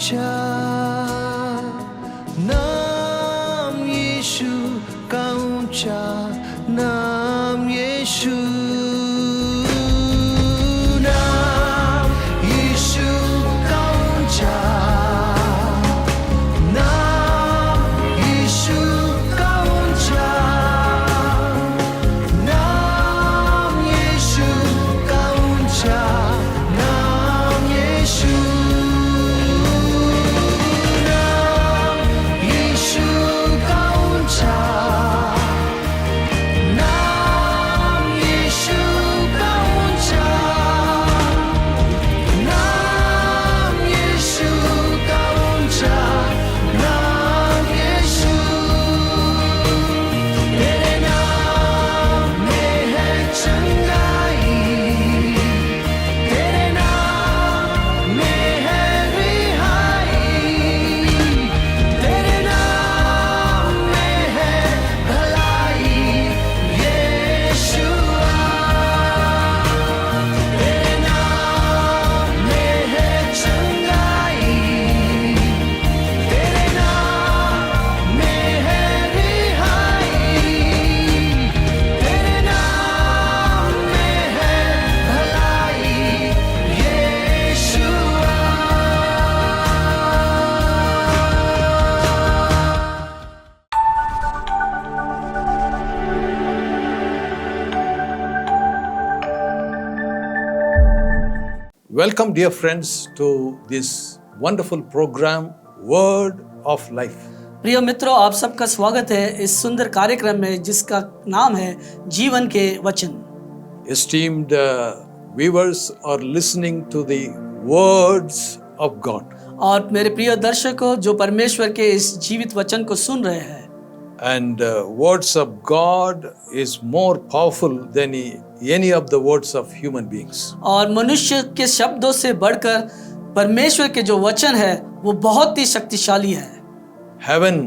ऊंचा, नाम यीशु का ऊंचा, नाम यीशु, नाम यीशु का ऊंचा, नाम यीशु का ऊंचा, नाम यीशु का ऊंचा, नाम यीशु, नाम यीशु का ऊंचा, नाम यीशु का ऊंचा, नाम यीशु का ऊंचा, नाम यीशु। तेरे नाम में है चंगाई, तेरे नाम में है रिहाई, तेरे नाम में है भलाई, यीशुआ। तेरे नाम में है चंगाई, तेरे नाम में है रिहाई, तेरे नाम में है भलाई, यीशुआ। Welcome, dear friends, to this wonderful program, Word of Life. प्रिय मित्रों, आप सबका स्वागत है इस सुंदर कार्यक्रम में जिसका नाम है जीवन के वचन। Esteemed viewers are listening to the words of God. और मेरे प्रिय दर्शकों जो परमेश्वर के इस जीवित वचन को सुन रहे हैं, And words of God is more powerful than any of the words of human beings. और मनुष्य के शब्दों से बढ़कर परमेश्वर के जो वचन है वो बहुत ही शक्तिशाली है। Heaven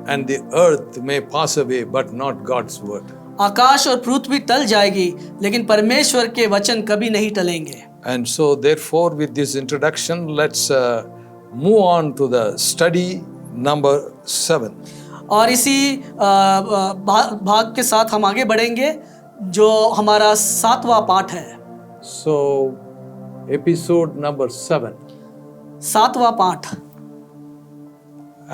and the earth may pass away, but not God's word. आकाश और पृथ्वी टल जाएगी लेकिन परमेश्वर के वचन कभी नहीं टलेंगे। And so, therefore, with this introduction, let's move on to the study number 7. और इसी भाग के साथ हम आगे बढ़ेंगे जो हमारा 7वां पाठ है। So, episode number 7. 7वां पाठ।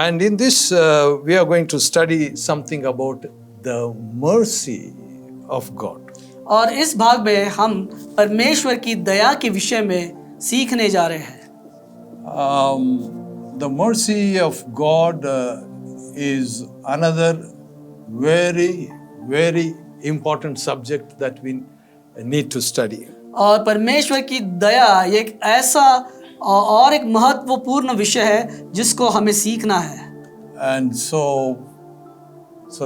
And in this, we are going to study something about the mercy of God. और इस भाग में हम परमेश्वर की दया के विषय में सीखने जा रहे हैं। The mercy of God is another very, very important subject that we need to study. और परमेश्वर की दया एक ऐसा और एक महत्वपूर्ण विषय है जिसको हमें सीखना है। And so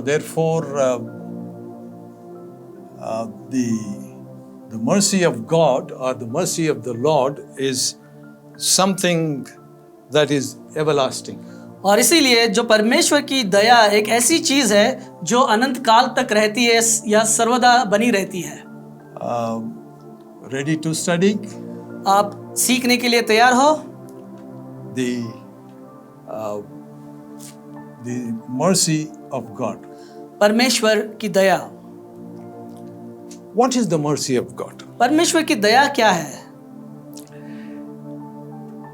therefore, the mercy of God or the mercy of the Lord is something that is everlasting. और इसीलिए जो परमेश्वर की दया एक ऐसी चीज है जो अनंत काल तक रहती है या सर्वदा बनी रहती है। Ready to study? आप सीखने के लिए तैयार हो? The mercy of God. परमेश्वर की दया। What is the mercy of God? परमेश्वर की दया क्या है?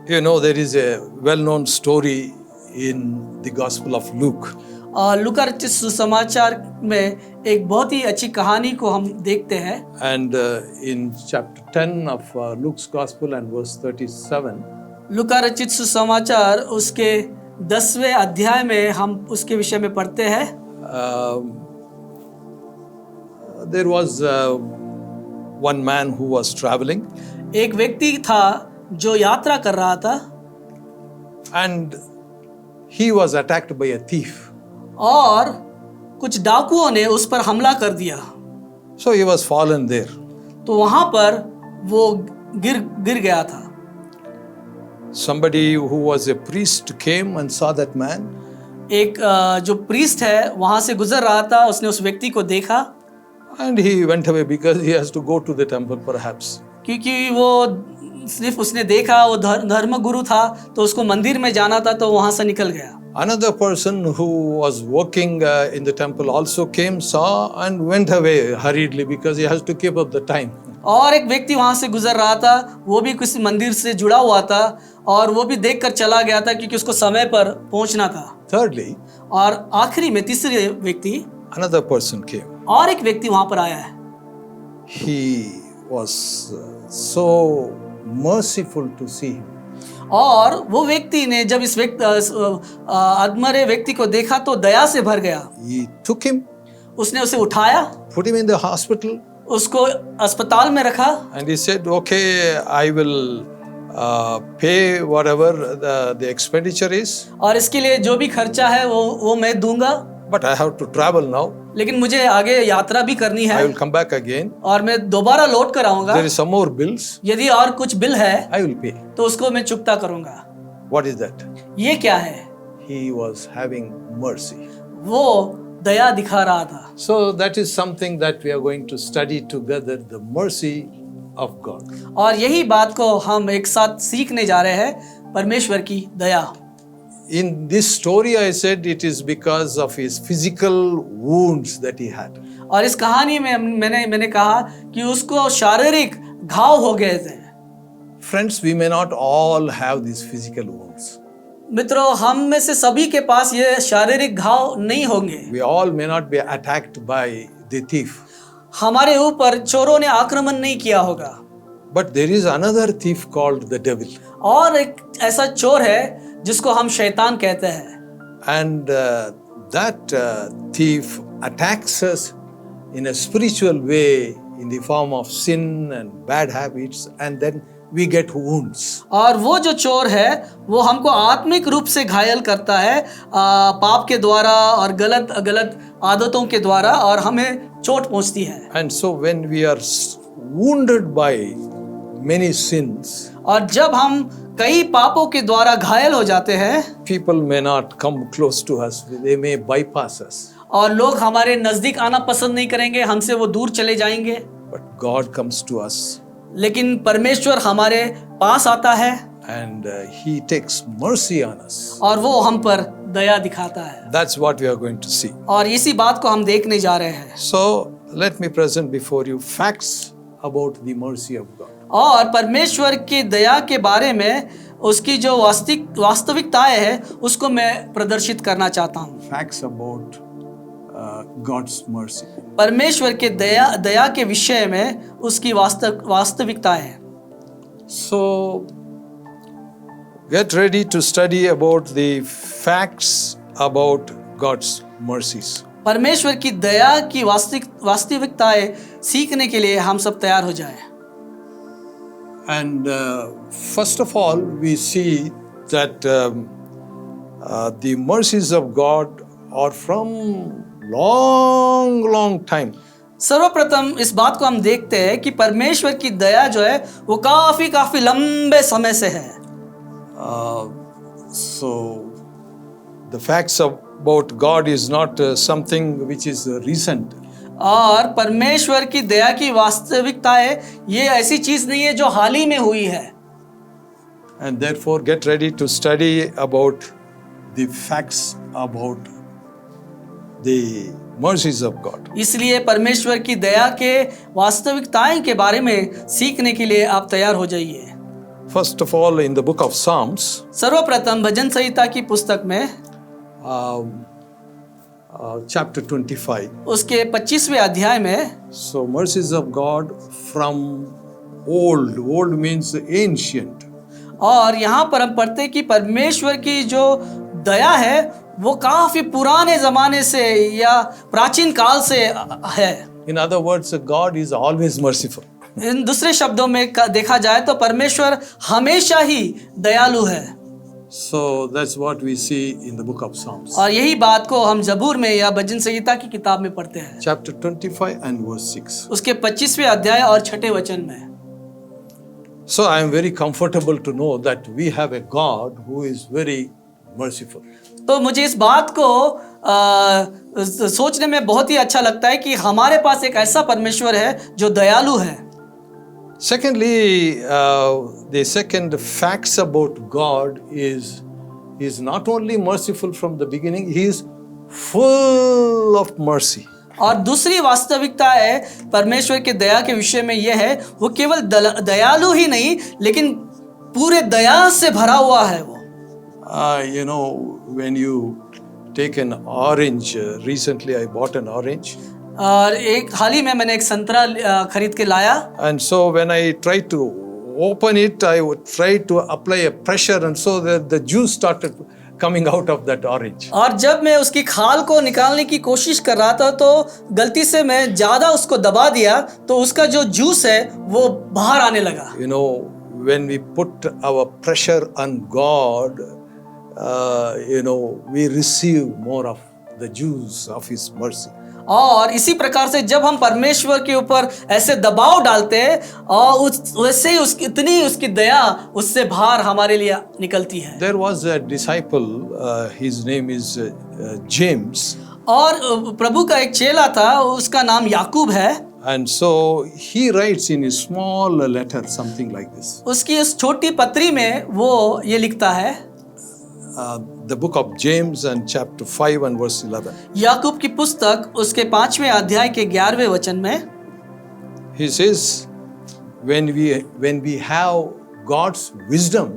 You know, there is a well-known story in the Gospel of Luke. और लूका रचित सुसमाचार में एक बहुत ही अच्छी कहानी को हम देखते हैं। And in chapter 10 of Luke's Gospel and verse 37, लूका रचित सुसमाचार उसके 10वें अध्याय में हम उसके विषय में पढ़ते हैं। there was one man who was traveling. एक व्यक्ति था जो यात्रा कर रहा था And he was attacked by a thief. और कुछ डाकुओं ने उस पर हमला कर दिया। So he was fallen there. तो वहां पर वो गिर गया था। Somebody who was a priest came and saw that man. एक जो प्रीस्ट है वहां से गुजर रहा था, उसने उस व्यक्ति को देखा। And he went away because he has to go to the temple perhaps. क्योंकि वो सिर्फ उसने देखा, वो धर्म गुरु था तो उसको मंदिर में जाना था तो वहां से निकल गया। Another person who was working in the temple also came, saw, and went away hurriedly because he has to keep up the time. और एक व्यक्ति वहां से गुजर रहा था, वो भी किसी मंदिर से जुड़ा हुआ था और वो भी देखकर चला गया था क्योंकि उसको समय पर पहुंचना था। Thirdly, और आखिरी में तीसरे व्यक्ति, another person came. और एक व्यक्ति वहां पर आया है। He was so merciful to see him. और वो व्यक्ति ने जब इस अधमरे व्यक्ति को देखा तो दया से भर गया। He took him, उसने उसे उठाया, put him in the hospital, उसको अस्पताल में रखा and he said, "Okay, I will pay whatever the expenditure is, और इसके लिए जो भी खर्चा है वो मैं दूंगा, but I have to travel now. लेकिन मुझे आगे यात्रा भी करनी है I will come back again. और मैं दोबारा लौट कर आऊंगा। There is some more bills. यदि और कुछ बिल है I will pay." तो उसको मैं चुकता करूंगा। What is that? ये क्या है? He was having mercy. वो दया दिखा रहा था। So that is something that we are going to study together, the mercy of God. और यही बात को हम एक साथ सीखने जा रहे हैं, परमेश्वर की दया। In this story, I said it is because of his physical wounds that he had. और इस कहानी में मैंने कहा कि उसको शारीरिक घाव हो गए थे। Friends, we may not all have these physical wounds. मित्रों, हम में से सभी के पास ये शारीरिक घाव नहीं होंगे। We all may not be attacked by the thief. हमारे ऊपर चोरों ने आक्रमण नहीं किया होगा। But there is another thief called the devil. और एक ऐसा चोर है जिसको हम शैतान कहते हैं। And that thief attacks us in a spiritual way in the form of sin and bad habits, and then we get wounds. और वो जो चोर है वो हमको आत्मिक रूप से घायल करता है, पाप के द्वारा और गलत आदतों के द्वारा, और हमें चोट पहुंचती है। And so when we are wounded by many sins, और जब हम कई पापों के द्वारा घायल हो जाते हैं, people may not come close to us, they may bypass us. और लोग हमारे नजदीक आना पसंद नहीं करेंगे, हमसे वो दूर चले जाएंगे। But God comes to us लेकिन परमेश्वर हमारे पास आता है and He takes mercy on us. और वो हम पर दया दिखाता है। That's what we are going to see. और इसी बात को हम देखने जा रहे हैं। So let me present before you facts about the mercy of God. और परमेश्वर की दया के बारे में उसकी जो वास्तविकताएं हैं उसको मैं प्रदर्शित करना चाहता हूँ। Facts about God's mercy. परमेश्वर के दया के विषय में उसकी वास्तविकताएं। So get ready to study about the facts about God's mercies. परमेश्वर की दया की वास्तविकताएं सीखने के लिए हम सब तैयार हो जाएं। And first of all, we see that the mercies of God are from long time. सर्वप्रथम इस बात को हम देखते हैं कि परमेश्वर की दया जो है वो काफी लंबे समय से है। So the facts about God is not something which is recent. और परमेश्वर की दया की वास्तविकताएं ये ऐसी चीज नहीं है जो हाल ही में हुई है। And therefore get ready to study about the facts about the mercies of God. इसलिए परमेश्वर की दया के वास्तविकताएं के बारे में सीखने के लिए आप तैयार हो जाइए। First of all, in the book of Psalms, सर्वप्रथम भजन संहिता की पुस्तक में chapter 25. उसके 25वें अध्याय में, So mercies of God from old means ancient. और यहाँ पर हम पढ़ते कि परमेश्वर की जो दया है वो काफी पुराने जमाने से या प्राचीन काल से है। In other words, God is always merciful. इन दूसरे शब्दों में देखा जाए तो परमेश्वर हमेशा ही दयालु है। So that's what we see in the book of Psalms. और यही बात को हम जबूर में या भजन संहिता की किताब में पढ़ते हैं, Chapter 25 and verse 6. उसके 25वें अध्याय और 6ठे वचन में। So I am very comfortable to know that we have a God who is very merciful. तो मुझे इस बात को सोचने में बहुत ही अच्छा लगता है कि हमारे पास एक ऐसा परमेश्वर है जो दयालु है। Secondly, the second facts about God is He is not only merciful from the beginning, He is full of mercy. और दूसरी वास्तविकता है परमेश्वर के दया के विषय में यह है, वो केवल दयालु ही नहीं लेकिन पूरे दया से भरा हुआ है वो। You know, when you take an orange, recently I bought an orange. और एक हाल ही में मैंने एक संतरा खरीद के लाया, And so when I tried to open it, I would try to apply a pressure, and so the juice started coming out of that orange. और जब मैं उसकी खाल को निकालने की कोशिश कर रहा था तो गलती से मैं ज़्यादा उसको दबा दिया तो उसका जो जूस है वो बाहर आने लगा। You know, when we put our pressure on God, we receive more of the juice of His mercy. और इसी प्रकार से जब हम परमेश्वर के ऊपर ऐसे दबाव डालते हैं और वैसे ही उसकी दया उससे बाहर हमारे लिए निकलती है। There was a disciple, his name is James. और प्रभु का एक चेला था, उसका नाम याकूब है। And so he writes in a small letter something like this. उसकी उस छोटी पत्री में वो ये लिखता है, The book of James and chapter 5 and verse 11. याकूब की पुस्तक उसके 5वें अध्याय के 11वें वचन में He says, when we have God's wisdom,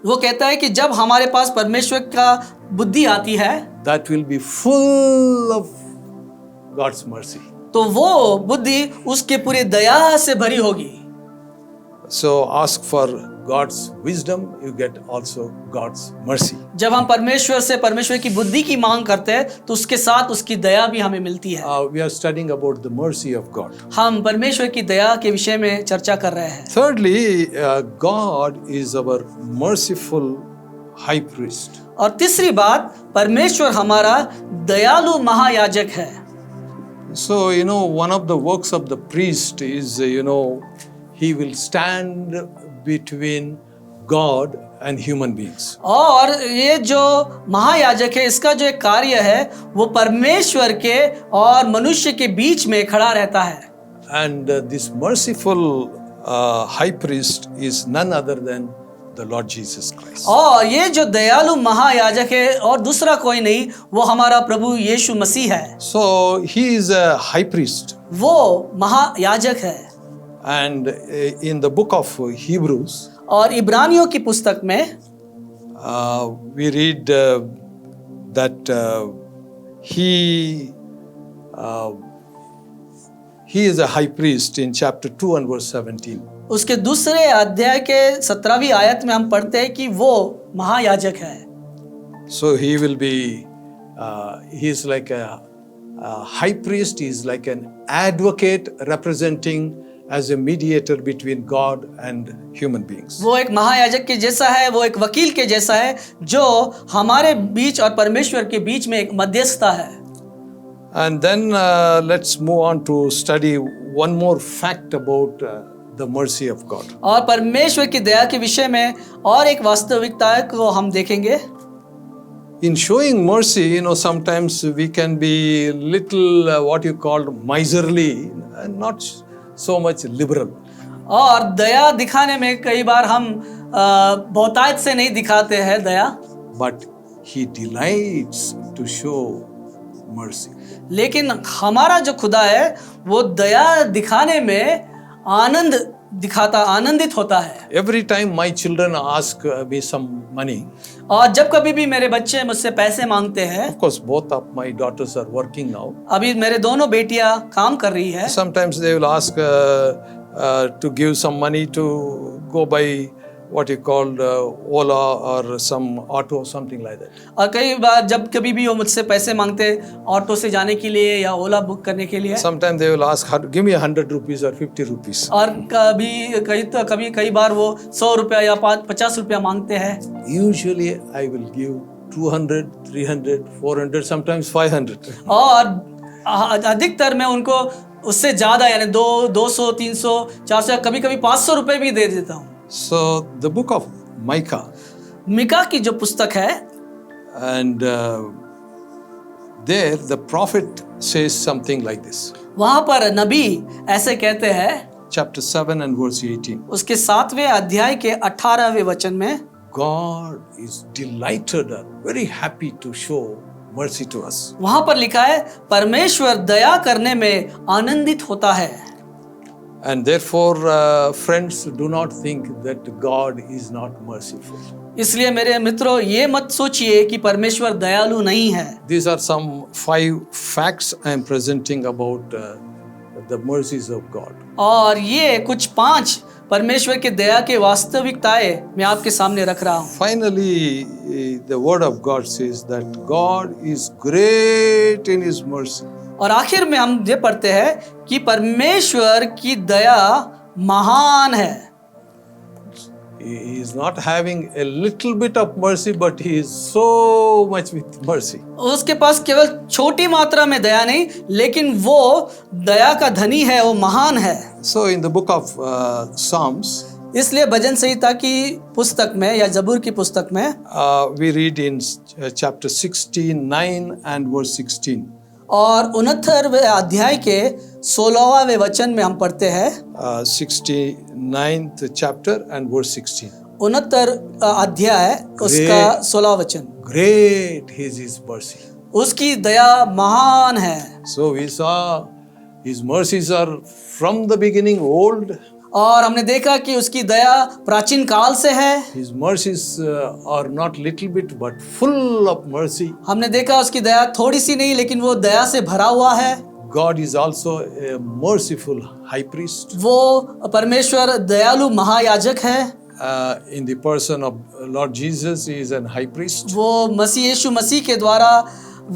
वो कहता है कि जब हमारे पास परमेश्वर का बुद्धि आती है that will be full of God's mercy. तो वो बुद्धि उसके पूरे दया से भरी होगी। So ask for God's wisdom, you get also God's mercy. जब हम परमेश्वर से परमेश्वर की बुद्धि की मांग करते हैं तो उसके साथ उसकी दया भी हमें मिलती है। We are studying about the mercy of God. हम परमेश्वर की दया के विषय में चर्चा कर रहे हैं। Thirdly, God is our merciful high priest. और तीसरी बात, परमेश्वर हमारा दयालु महायाजक है। So, one of the works of the priest is, he will stand between God and human beings. और ये जो महायाजक है, इसका जो एक कार्य है वो परमेश्वर के और मनुष्य के बीच में खड़ा रहता है। And this merciful high priest is none other than the Lord Jesus Christ. और ये जो दयालु महायाजक है और दूसरा कोई नहीं, वो हमारा प्रभु यीशु मसीह है। So he is a high priest. वो महायाजक है। And in the book of Hebrews, और इब्रानियों की पुस्तक में we read that he is a high priest in chapter 2 and verse 17. उसके दूसरे अध्याय के 17वीं आयत में हम पढ़ते हैं कि वो महायाजक है। So he will be, he is like a high priest, he is like an advocate representing as a mediator between God and human beings. वो एक महायाजक के जैसा है, वो एक वकील के जैसा है जो हमारे बीच और परमेश्वर के बीच में एक मध्यस्थता है। And then let's move on to study one more fact about the mercy of God. और परमेश्वर की दया के विषय में और एक वास्तविकता को हम देखेंगे। In showing mercy, sometimes we can be little what you call miserly and not so much liberal. और दया दिखाने में कई बार हम बहुतायत से नहीं दिखाते हैं दया, But he delights to show mercy. लेकिन हमारा जो खुदा है वो दया दिखाने में आनंदित होता है। Every time my children ask me some money, और जब कभी भी मेरे बच्चे मुझसे पैसे मांगते हैं, of course both of my daughters are working now. अभी मेरे दोनों बेटियां काम कर रही है, Sometimes they will ask to give some money to go by what you call Ola or some auto, something like that. और कई बार जब कभी भी वो मुझसे पैसे मांगते हैं ऑटो से जाने के लिए या ओला बुक करने के लिए, Sometimes they will ask, give me 100 rupees or 50 rupees. और कई बार वो 100 रुपया या 50 रुपया मांगते हैं। Usually I will give 200, 300, 400, sometimes 500. और अधिकतर मैं उनको उससे ज़्यादा यानी 200, 300, 400 कभी कभी 500 रुपये भी दे देता हूँ। So the book of Micah, Mika की जो पुस्तक है, and there the prophet says something like this. वहाँ पर नबी ऐसे कहते हैं, chapter 7 and verse 18. उसके 7वें अध्याय के 18वें वचन में God is delighted and very happy to show mercy to us. वहां पर लिखा है परमेश्वर दया करने में आनंदित होता है। And therefore, friends, do not think that God is not merciful. इसलिए मेरे मित्रों ये मत सोचिए कि परमेश्वर दयालु नहीं है। These are some 5 facts I am presenting about the mercies of God. और ये कुछ 5 परमेश्वर के दया के वास्तविकताएं मैं आपके सामने रख रहा हूँ। Finally, the word of God says that God is great in His mercy. और आखिर में हम ये पढ़ते हैं कि परमेश्वर की दया महान है। He is not having a little bit of mercy, but He is so much with mercy. उसके पास केवल छोटी मात्रा में दया नहीं, लेकिन वो दया का धनी है, वो महान है। So in the book of Psalms, इसलिए भजन संहिता की पुस्तक में या जबूर की पुस्तक में we read in chapter 69 and verse 16. और 69वें अध्याय के 16वें वचन में हम पढ़ते हैं 69th chapter and verse 16. 69 अध्याय उसका 16 वचन। Great is His mercy. उसकी दया महान है। So we saw His mercies are from the beginning old. और हमने देखा कि उसकी दया प्राचीन काल से है। His mercies are not little bit but full of mercy. हमने देखा उसकी दया थोड़ी सी नहीं, लेकिन वो दया से भरा हुआ है। God is also a merciful high priest. वो परमेश्वर दयालु महायाजक है। In the person of Lord Jesus, He is an high priest. वो मसीह यीशु मसीह के द्वारा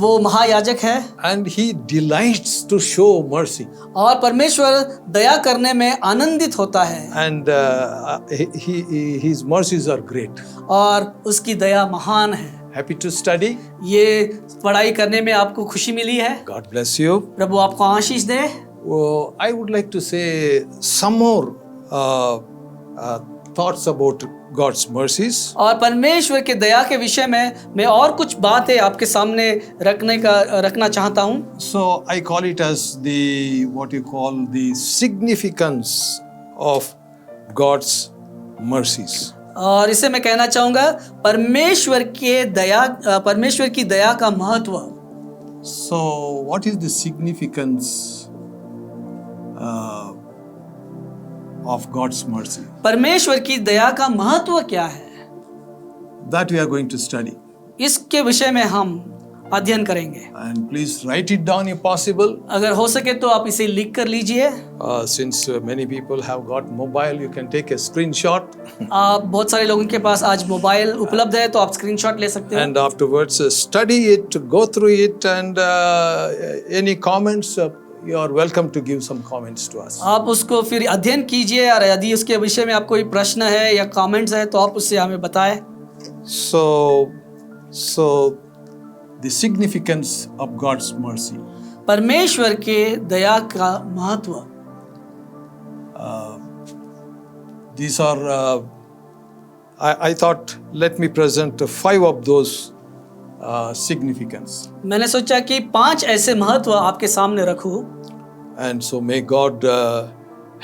वो महायाजक है। And He delights to show mercy. और परमेश्वर दया करने में आनंदित होता है। And His mercies are great. और उसकी दया महान है। Happy to study. ये पढ़ाई करने में आपको खुशी मिली है। God bless you. प्रभु आपको आशीष दे। I would like to say some more thoughts about God's mercies. और परमेश्वर के दया के विषय में मैं और कुछ बातें आपके सामने रखना चाहता हूँ। So I call it as the what you call the significance of God's mercies. और इसे मैं कहना चाहूँगा परमेश्वर की दया का महत्व। So what is the significance of God's mercy? परमेश्वर की दया का महत्व क्या है? That we are going to study. इसके विषय में हम अध्ययन करेंगे। And please write it down if possible. अगर हो सके तो आप इसे लिख कर लीजिए। Since many people have got mobile, you can take a screenshot. आप बहुत सारे लोगों के पास आज मोबाइल उपलब्ध है, तो आप स्क्रीनशॉट ले सकते हो। And afterwards study it, go through it, and any comments, you are welcome to give some comments to us. आप उसको फिर अध्ययन कीजिए, और यदि उसके विषय में आप कोई प्रश्न है या कमेंट्स है तो आप उससे हमें बताएं। So the significance of God's mercy. परमेश्वर के दया का महत्व। These are I thought let me present 5 of those significance. मैंने सोचा कि 5 ऐसे महत्व आपके सामने रखूं। And so may God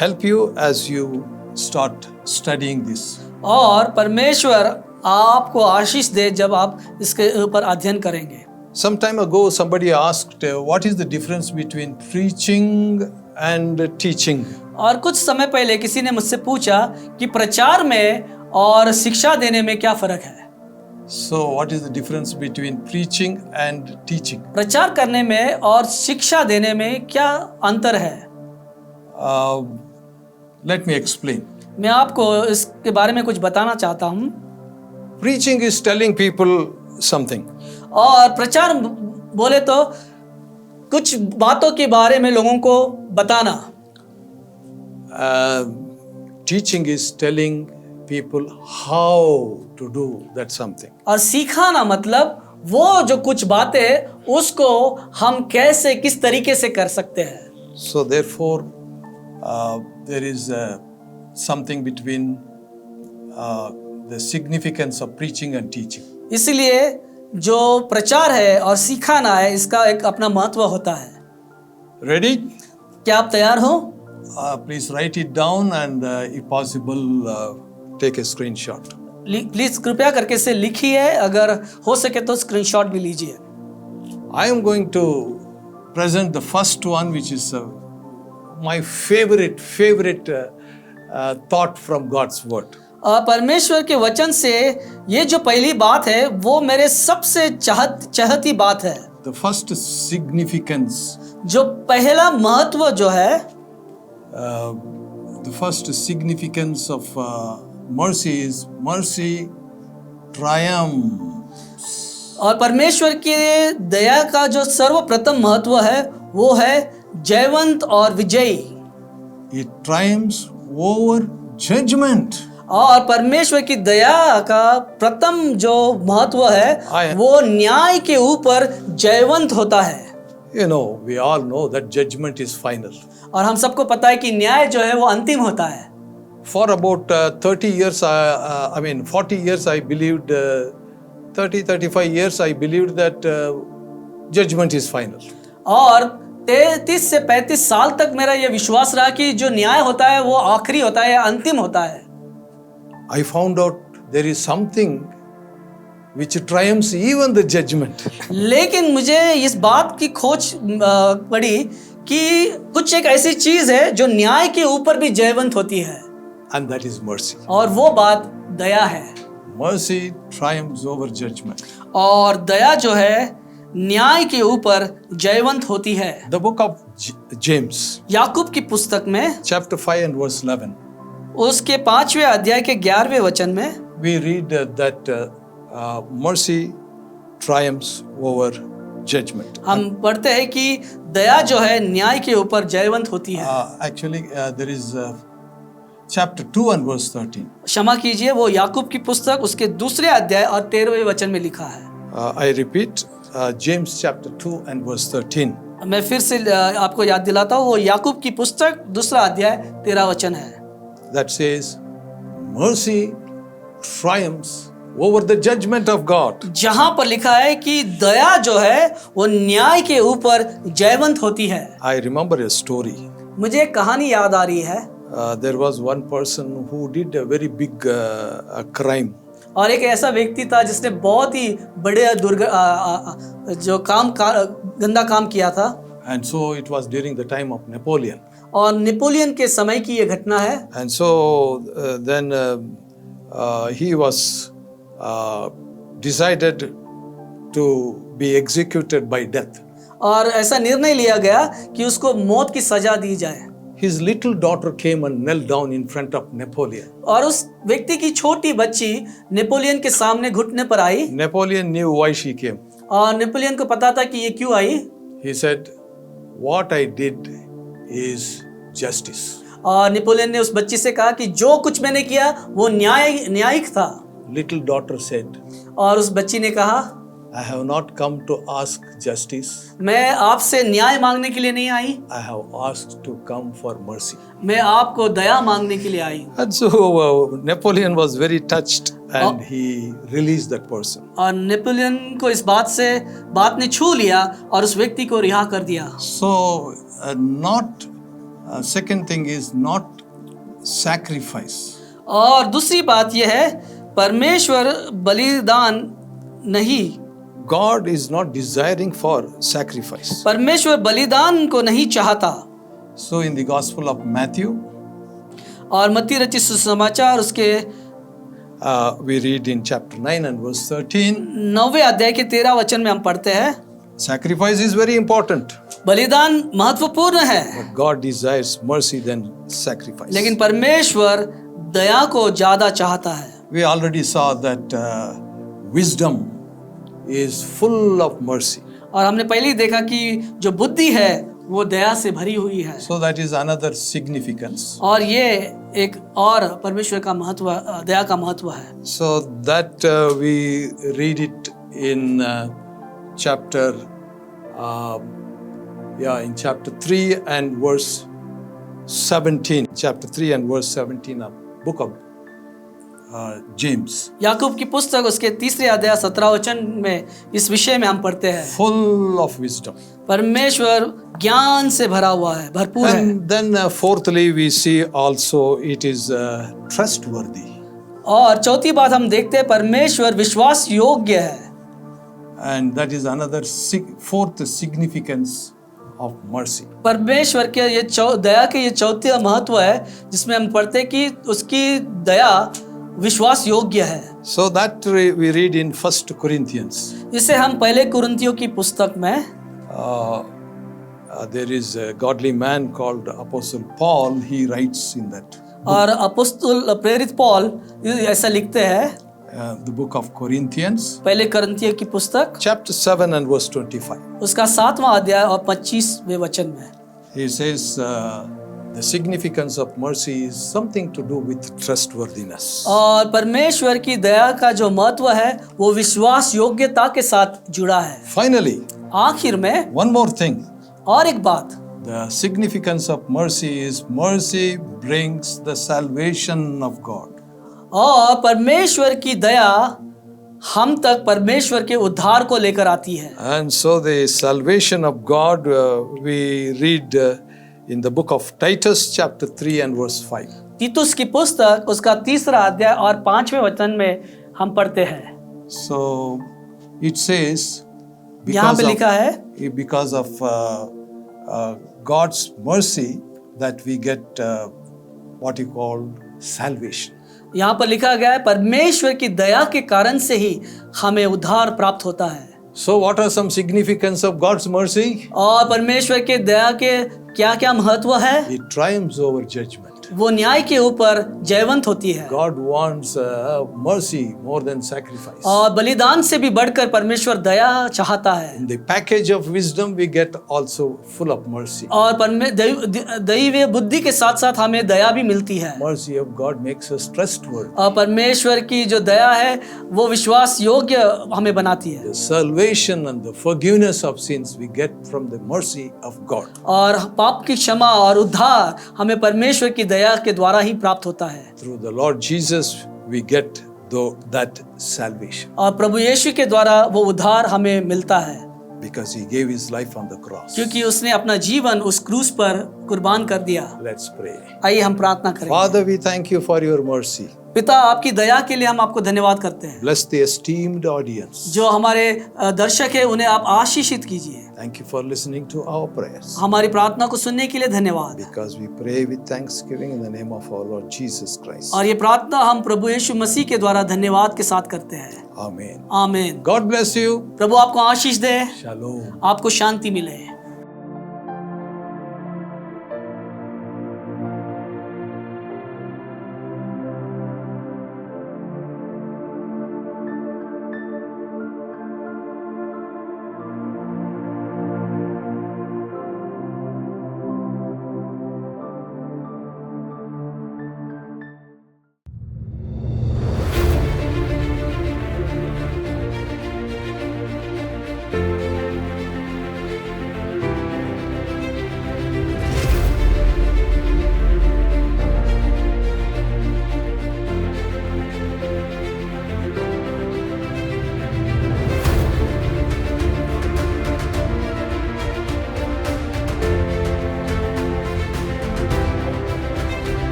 help you as you start studying this. और परमेश्वर आपको आशीष दे जब आप इसके ऊपर अध्ययन करेंगे। Some time ago somebody asked what is the difference between preaching and teaching. और कुछ समय पहले किसी ने मुझसे पूछा कि प्रचार में और शिक्षा देने में क्या फर्क है। So what is the difference between preaching and teaching? प्रचार करने में और शिक्षा देने में क्या अंतर है? Let me explain. मैं आपको इसके बारे में कुछ बताना चाहता हूँ। Preaching is telling people something. और प्रचार बोले तो कुछ बातों के बारे में लोगों को बताना। Teaching is telling people how to do that something. और सिखाना मतलब वो जो कुछ बातें उसको हम कैसे किस तरीके से कर सकते हैं। So therefore there is something between the significance of preaching and teaching. इसलिए जो प्रचार है और सिखाना है इसका एक अपना महत्व होता है। Ready? क्या आप तैयार हो? please write it down and, if possible, take a screenshot. Please कृपया करके इसे लिखिए, अगर हो सके तो स्क्रीनशॉट भी लीजिए। I am going to present the first one, which is my favorite thought from God's word. परमेश्वर के वचन से ये जो पहली बात है वो मेरे सबसे चाहती बात है। The first significance, जो पहला महत्व जो है, the first significance of mercy is mercy triumphs. और परमेश्वर के दया का जो सर्वप्रथम महत्व है वो है जयवंत और विजयी। It triumphs over judgment. और परमेश्वर की दया का प्रथम जो महत्व है वो न्याय के ऊपर जयवंत होता है। You know, we all know that judgment is final. और हम सबको पता है कि न्याय जो है वो अंतिम होता है। For about 30 years, 40 years, I believed, 35 years, I believed that judgment is final. और 33 से 35 साल तक मेरा ये विश्वास रहा कि जो न्याय होता है वो आखिरी होता है या अंतिम होता है। I found out there is something which triumphs even the judgment. लेकिन मुझे इस बात की खोज पड़ी कि कुछ एक ऐसी चीज है जो न्याय के ऊपर भी जयवंत होती है, And that is mercy. और वो बात दया है। Mercy triumphs over judgment. और दया जो है न्याय के ऊपर जयवंत होती है। The book of James, याकूब की पुस्तक में chapter 5 and verse 11, उसके 5वें अध्याय के 11वें वचन में we read that mercy triumphs over judgment. हम पढ़ते हैं कि दया जो है न्याय के ऊपर जयवंत होती है। Actually, there is chapter 2 and verse 13. क्षमा कीजिए, वो याकूब की पुस्तक उसके 2 अध्याय और 13वें वचन में लिखा है। I repeat, James chapter 2 and verse 13. मैं फिर से आपको याद दिलाता हूँ, वो याकूब की पुस्तक 2 अध्याय 13 वचन है। That says, mercy triumphs over the judgment of God. जहाँ पर लिखा है कि दया जो है वो न्याय के ऊपर जयवंत होती है। I remember a story. मुझे एक कहानी याद आ रही है। There was one person who did a very big crime. और एक ऐसा व्यक्ति था जिसने बहुत ही बड़े गंदा काम किया था। And so it was during the time of Napoleon. और नेपोलियन के समय की ये घटना है। And so then he was decided to be executed by death. और ऐसा निर्णय लिया गया कि उसको मौत की सजा दी जाए। His little daughter came and knelt down in front of Napoleon. और उस व्यक्ति की छोटी बच्ची नेपोलियन के सामने घुटने पर आई। Napoleon knew why she came. और नेपोलियन को पता था कि ये क्यों आई। He said, "What I did is justice." और नेपोलियन ने उस बच्ची से कहा कि जो कुछ मैंने किया वो न्यायिक था। Little daughter said, और उस बच्ची ने कहा, "I have not come to ask justice. मैं आपसे न्याय मांगने के लिए नहीं आई, I have asked to come for mercy." मैं आपको दया मांगने के लिए आई। And so Napoleon was very touched and he released that person. और नेपोलियन को इस बात ने छू लिया और उस व्यक्ति को रिहा कर दिया। So second thing is not sacrifice. और दूसरी बात यह है, परमेश्वर बलिदान नहीं, God is not desiring for sacrifice. परमेश्वर बलिदान को नहीं चाहता। So in the Gospel of Matthew, और मत्ती रचित सुसमाचार उसके we read in chapter 9 and verse 13. 9वें अध्याय के 13 वचन में हम पढ़ते हैं, Sacrifice is very important, बलिदान महत्वपूर्ण है, but God desires mercy than sacrifice. लेकिन परमेश्वर दया को ज्यादा चाहता है। We already saw that wisdom is full of mercy. और हमने पहले ही देखा कि जो बुद्धि है वो दया से भरी हुई है। So that is another significance. और ये एक और परमेश्वर का महत्व, दया का महत्व है। So that we read it in chapter 3 and verse 17. Chapter 3 and verse 17 of book of James, याकूब की पुस्तक उसके 3 अध्याय 17 वचन में इस विषय में हम पढ़ते हैं, full of wisdom. परमेश्वर ज्ञान से भरा हुआ है, भरपूर है। And then fourthly, we see also it is trustworthy. और चौथी बात हम देखते हैं, परमेश्वर विश्वास योग्य है। And that is another fourth significance of mercy. परमेश्वर के ये दया के ये चौथा महत्व है, जिसमें हम पढ़ते हैं कि उसकी दया विश्वास योग्य है। So that we read in 1 Corinthians. इसे हम पहले कुरिन्थियों की पुस्तक में There is a godly man called Apostle Paul. He writes in that और अपोस्तल प्रेरित पौल ऐसा लिखते हैं, the book of Corinthians, पहले कुरिन्थियों की पुस्तक chapter 7 and verse 25. उसका 7वां अध्याय और 25वें वचन में He says the significance of mercy is something to do with trustworthiness. और परमेश्वर की दया का जो महत्व है वो विश्वास योग्यता के साथ जुड़ा है। Finally, आखिर में one more thing. और एक बात, The significance of mercy is mercy brings the salvation of God. और परमेश्वर की दया हम तक परमेश्वर के उद्धार को लेकर आती है। And so the salvation of God we read in the book of Titus chapter 3 and verse 5. तीतुस की पुस्तक उसका 3 अध्याय और 5वें वचन में हम पढ़ते हैं। So it says यहाँ पे लिखा है, because of God's mercy that we get what you call salvation. यहाँ पर लिखा गया है, परमेश्वर की दया के कारण से ही हमें उद्धार प्राप्त होता है। So what are some significance of God's mercy? और परमेश्वर के दया के क्या क्या महत्व है? It triumphs over judgment. वो न्याय के ऊपर जयवंत होती है। God wants mercy more than sacrifice. और बलिदान से भी बढ़कर परमेश्वर दया चाहता है। In the package of wisdom we get also full of mercy. और दैवीय बुद्धि के साथ साथ हमें दया भी मिलती है। Mercy of God makes us trustworthy. और परमेश्वर की जो दया है वो विश्वास योग्य हमें बनाती है। The salvation and the forgiveness of sins we get from the mercy of God. और पाप की क्षमा और उद्धार हमें परमेश्वर की दया के द्वारा ही प्राप्त होता है। Through the Lord Jesus we get that salvation. और प्रभु यीशु के द्वारा वो उद्धार हमें मिलता है, Because he gave his life on the cross. क्योंकि उसने अपना जीवन उस क्रूस पर कुर्बान कर दिया। Let's pray. आइए हम प्रार्थना करें। Father, we thank you for your mercy. पिता, आपकी दया के लिए हम आपको धन्यवाद करते हैं। Bless the esteemed audience. जो हमारे दर्शक है उन्हें आप आशीषित कीजिए। Thank you for listening to our prayers. हमारी प्रार्थना को सुनने के लिए धन्यवाद। Because we pray with thanksgiving in the name of our Lord Jesus Christ. और ये प्रार्थना हम प्रभु यीशु मसीह के द्वारा धन्यवाद के साथ करते हैं। Amen. आमीन। God bless you. प्रभु आपको आशीष दे, Shalom. आपको शांति मिले।